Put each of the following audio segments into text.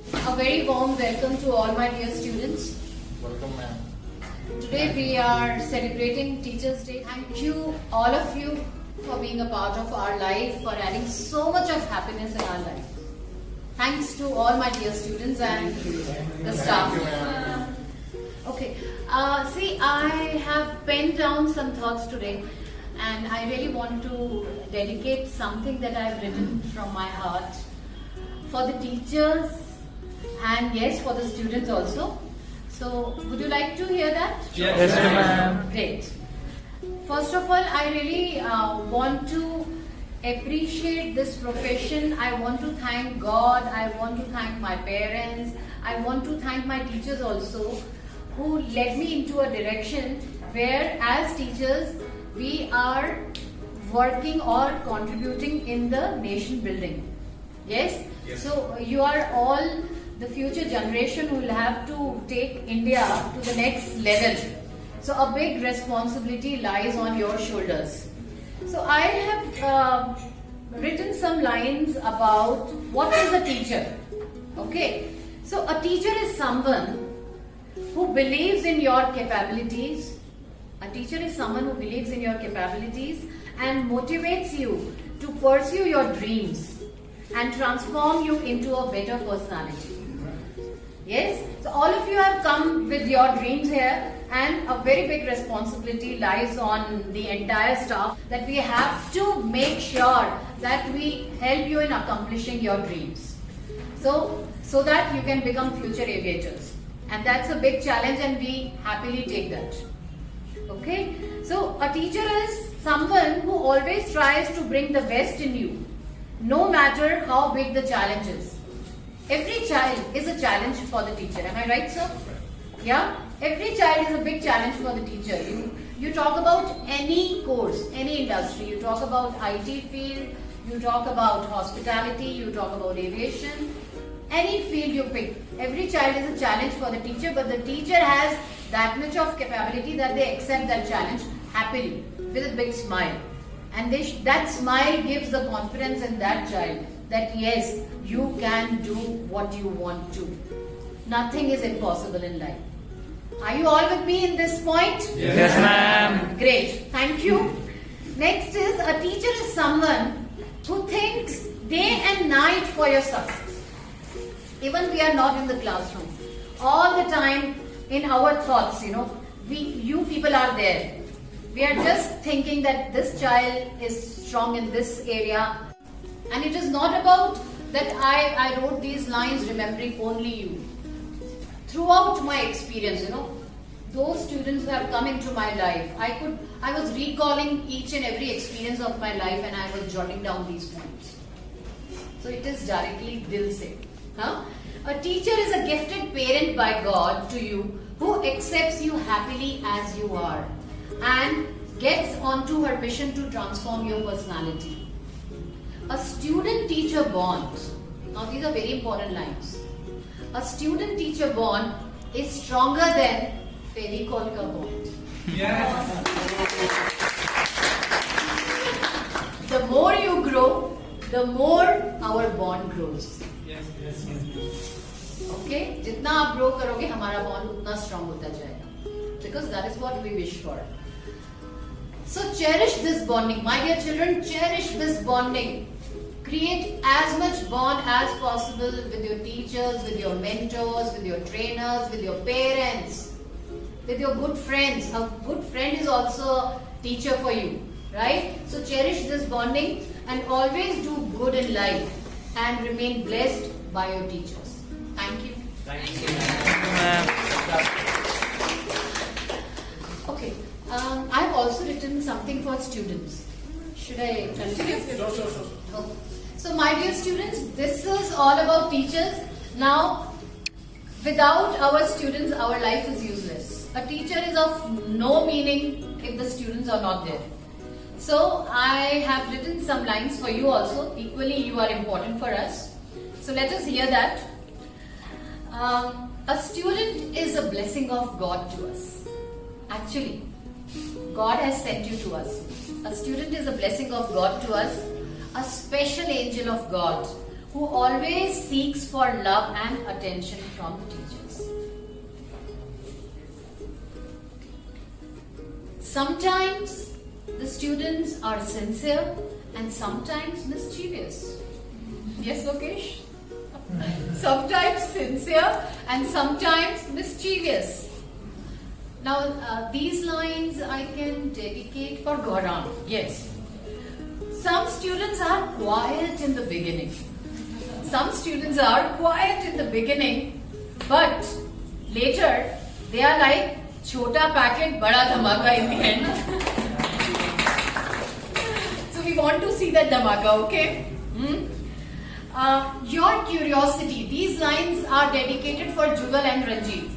A very warm welcome to all my dear students. Welcome, ma'am. Today we are celebrating Teachers' Day. Thank you, all of you, for being a part of our life, for adding so much of happiness in our life. Thanks to all my dear students and the staff. Thank you, ma'am. Okay, see, I have penned down some thoughts today, and I really want to dedicate something that I've written from my heart for the teachers and yes, for the students also. So, would you like to hear that? Yes, ma'am. Great. First of all, I really want to appreciate this profession. I want to thank God. I want to thank my parents. I want to thank my teachers also, who led me into a direction where, as teachers, we are working or contributing in the nation building. Yes? Yes. So, you are all the future generation who will have to take India to the next level. So a big responsibility lies on your shoulders. So I have written some lines about what is a teacher. Okay. So a teacher is someone who believes in your capabilities. A teacher is someone who believes in your capabilities and motivates you to pursue your dreams and transform you into a better personality. Yes, so all of you have come with your dreams here, and a very big responsibility lies on the entire staff that we have to make sure that we help you in accomplishing your dreams. So that you can become future aviators. And that's a big challenge, and we happily take that. Okay, so a teacher is someone who always tries to bring the best in you, no matter how big the challenge is. Every child is a challenge for the teacher. Am I right, sir? Yeah? Every child is a big challenge for the teacher. You talk about any course, any industry. You talk about IT field, you talk about hospitality, you talk about aviation. Any field you pick, every child is a challenge for the teacher, but the teacher has that much of capability that they accept that challenge happily with a big smile. And that smile gives the confidence in that child that yes, you can do what you want to. Nothing is impossible in life. Are you all with me in this point? Yes, ma'am. Great. Thank you. Next is, a teacher is someone who thinks day and night for your success. Even we are not in the classroom. All the time in our thoughts, you people are there. We are just thinking that this child is strong in this area. And it is not about that I wrote these lines remembering only you. Throughout my experience, those students who have come into my life, I was recalling each and every experience of my life, and I was jotting down these points. So it is directly dil se. Huh? A teacher is a gifted parent by God to you who accepts you happily as you are and gets onto her mission to transform your personality. A student-teacher bond. Now these are very important lines. A student-teacher bond is stronger than Fevicol ka bond. Yes. The more you grow, the more our bond grows. Yes. Okay? जितना आप grow करोगे, हमारा bond उतना strong होता जाएगा. Because that is what we wish for. So cherish this bonding. My dear children, cherish this bonding. Create as much bond as possible with your teachers, with your mentors, with your trainers, with your parents, with your good friends. A good friend is also a teacher for you, right? So cherish this bonding and always do good in life and remain blessed by your teachers. Thank you. Thank you. Okay, I have also written something for students. Should I continue? Sure. Okay. So my dear students, this is all about teachers. Now, without our students, our life is useless. A teacher is of no meaning if the students are not there. So I have written some lines for you also. Equally, you are important for us. So let us hear that. A student is a blessing of God to us. Actually, God has sent you to us. A student is a blessing of God to us, a special angel of God who always seeks for love and attention from the teachers. Sometimes the students are sincere and sometimes mischievous. Yes, Lokesh? Sometimes sincere and sometimes mischievous. Now, these lines I can dedicate for Gaurang. Yes. Some students are quiet in the beginning. Some students are quiet in the beginning, but later they are like chota packet, bada dhamaka in the end. So we want to see that dhamaka, okay? Your curiosity. These lines are dedicated for Jugal and Ranjit.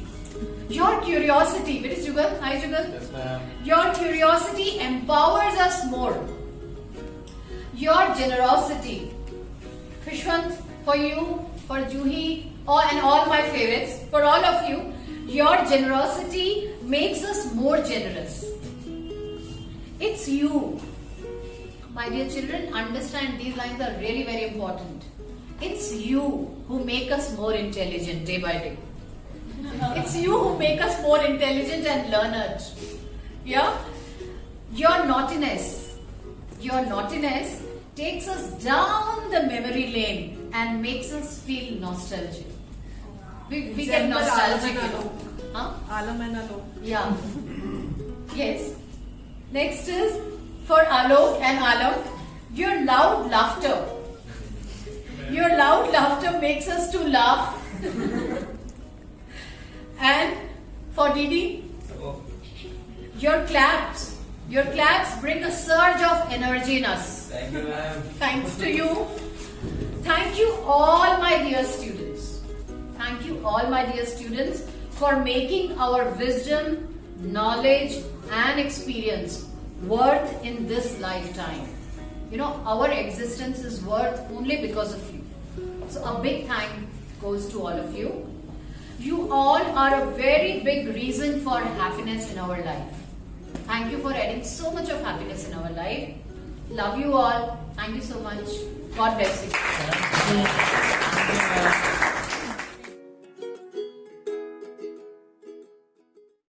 Your curiosity. Where is Jugal? Hi, Jugal. Yes, ma'am. Your curiosity empowers us more. Your generosity. Krishwant, for you, for Juhi, and all my favorites, for all of you, your generosity makes us more generous. It's you. My dear children, understand these lines are really very important. It's you who make us more intelligent day by day. It's you who make us more intelligent and learned. Yeah? Your naughtiness takes us down the memory lane and makes us feel nostalgic. We get nostalgic, you know. Huh? Alam and Alok. Yeah. Yes. Next is for Alok and Alam, your loud laughter. Your loud laughter makes us to laugh. And for Didi, your claps bring a surge of energy in us. Thank you, ma'am. Thanks to you. Thank you all my dear students. Thank you all my dear students for making our wisdom, knowledge and experience worth in this lifetime. You know, our existence is worth only because of you. So a big thank goes to all of you. You all are a very big reason for happiness in our life. Thank you for adding so much of happiness in our life. Love you all. Thank you so much. God bless you. Thank you, ma'am.